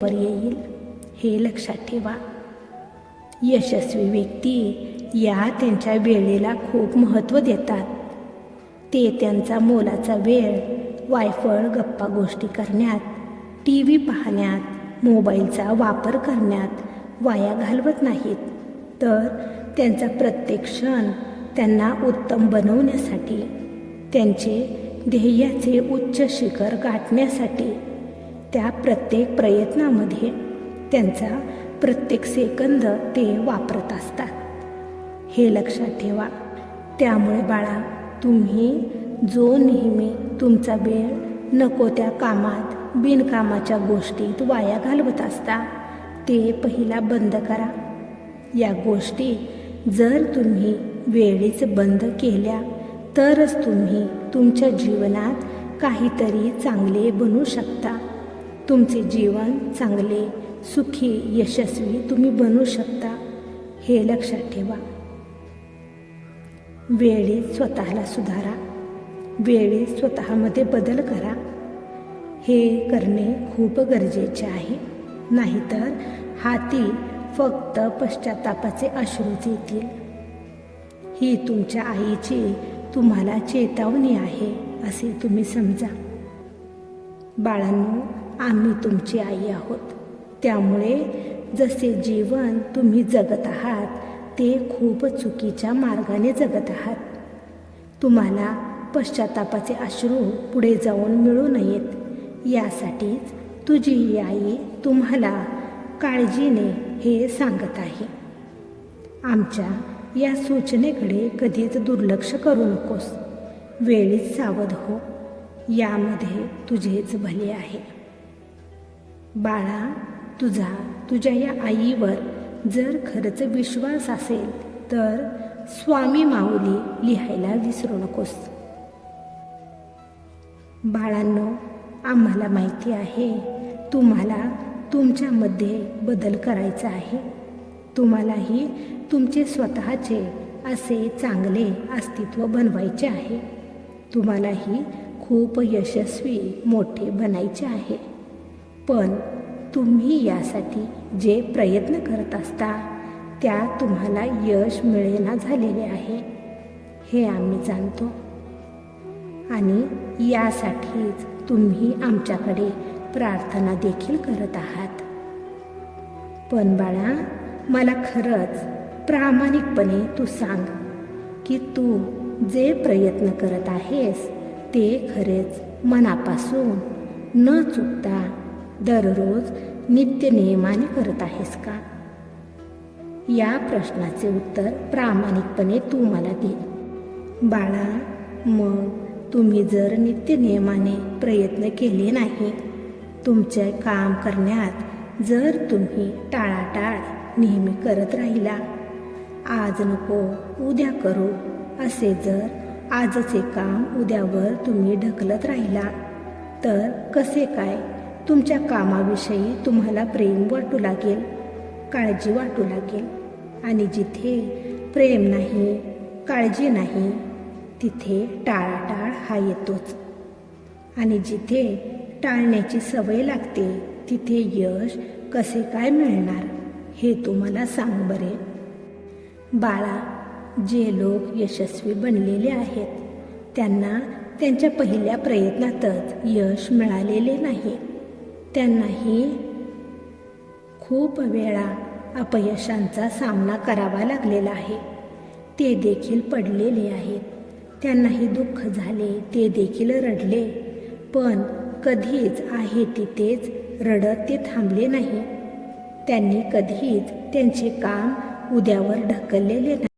वर येईल हे लक्षात ठेवा. यशस्वी व्यक्ती या त्यांच्या वेळेला खूप महत्त्व देतात. ते त्यांचा मोलाचा वेळ वायफळ गप्पा गोष्टी करण्यात, TV पाहण्यात, मोबाईलचा वापर करण्यात वाया घालवत नाहीत, तर त्यांचा प्रत्येक क्षण त्यांना उत्तम बनवण्यासाठी, त्यांचे ध्येयाचे उच्च शिखर गाठण्यासाठी, त्या प्रत्येक प्रयत्नामध्ये त्यांचा प्रत्येक सेकंद ते वापरत असतात. हे लक्षात ठेवा. त्यामुळे बाळा, तुम्ही जो नेहमी तुमचा वेळ नको त्या कामात, बिनकामाच्या गोष्टीत वाया घालवत असता, ते पहिला बंद करा. या गोष्टी जर तुम्ही वेळीच बंद केल्या तरच तुम्ही तुमच्या जीवनात काहीतरी चांगले बनू शकता. तुमचे जीवन चांगले, सुखी, यशस्वी तुम्ही बनू शकता. हे लक्षात ठेवा. वेळेत स्वतःला सुधारा. वेळेत स्वतःमध्ये बदल करा. हे करणे खूप गरजेचे आहे. नाहीतर हाती फक्त पश्चातापाचे अश्रूच येतील. ही तुमच्या आईची तुम्हाला चेतावणी आहे असे तुम्ही समजा. बाळांनो, आम्ही तुमची आई आहोत. त्यामुळे जसे जीवन तुम्ही जगत आहात ते खूप चुकीच्या मार्गाने जगत आहात. तुम्हाला पश्चातापाचे अश्रू पुढे जाऊन मिळू नयेत यासाठीच तुझी ही आई तुम्हाला काळजीने हे सांगत आहे. आमच्या या सूचनेकडे कधीच दुर्लक्ष करू नकोस. वेळीच सावध हो. यामध्ये तुझेच भले आहे. बाळा, तुझ्या या आईवर जर खरंच विश्वास असेल तर स्वामी माऊली लिहायला विसरू नकोस. बाळांनो, आम्हाला माहिती आहे तुम्हाला तुमच्यामध्ये बदल करायचा आहे. तुम्हालाही तुमचे स्वतःचे असे चांगले अस्तित्व बनवायचे आहे. तुम्हालाही खूप यशस्वी, मोठे बनायचे आहे. पण तुम्ही यासाठी जे प्रयत्न करत असता त्यात तुम्हाला यश मिळेना झालेले आहे, हे आम्ही जाणतो. आणि यासाठीच तुम्ही आमच्याकडे प्रार्थना देखील करत आहात. पण बाळा, मला खरंच प्रामाणिकपणे तू सांग की तू जे प्रयत्न करत आहेस ते खरेच मनापासून न चुकता दररोज नित्यनियमाने करत आहेस का? या प्रश्नाचे उत्तर प्रामाणिकपणे तू मला दे. बाळा, मग तुम्ही जर नित्यनियमाने प्रयत्न केले नाही, तुमचे काम करण्यात जर तुम्ही टाळाटाळ नेहमी करत राहिला, आज नको उद्या करू असे जर आजचे काम उद्यावर तुम्ही ढकलत राहिला, तर कसे काय तुमच्या कामाविषयी तुम्हाला प्रेम वाटू लागेल, काळजी वाटू लागेल. आणि जिथे प्रेम नाही, काळजी नाही, तिथे टाळाटाळ हा येतोच. आणि जिथे टाळण्याची सवय लागते तिथे यश कसे काय मिळणार हे तुम्हाला सांग बरे. बाळा, जे लोक यशस्वी बनलेले आहेत त्यांना त्यांच्या पहिल्या प्रयत्नातच यश मिळालेले नाही. त्यांनाही खूप वेळा अपयशांचा सामना करावा लागलेला आहे. ते देखील पडलेले आहेत. त्यांनाही दुःख झाले, ते देखील रडले. पण कधीच आहे तिथेच रडत ते थांबले नाही. त्यांनी कधीच त्यांचे काम उद्यावर ढकललेले नाही.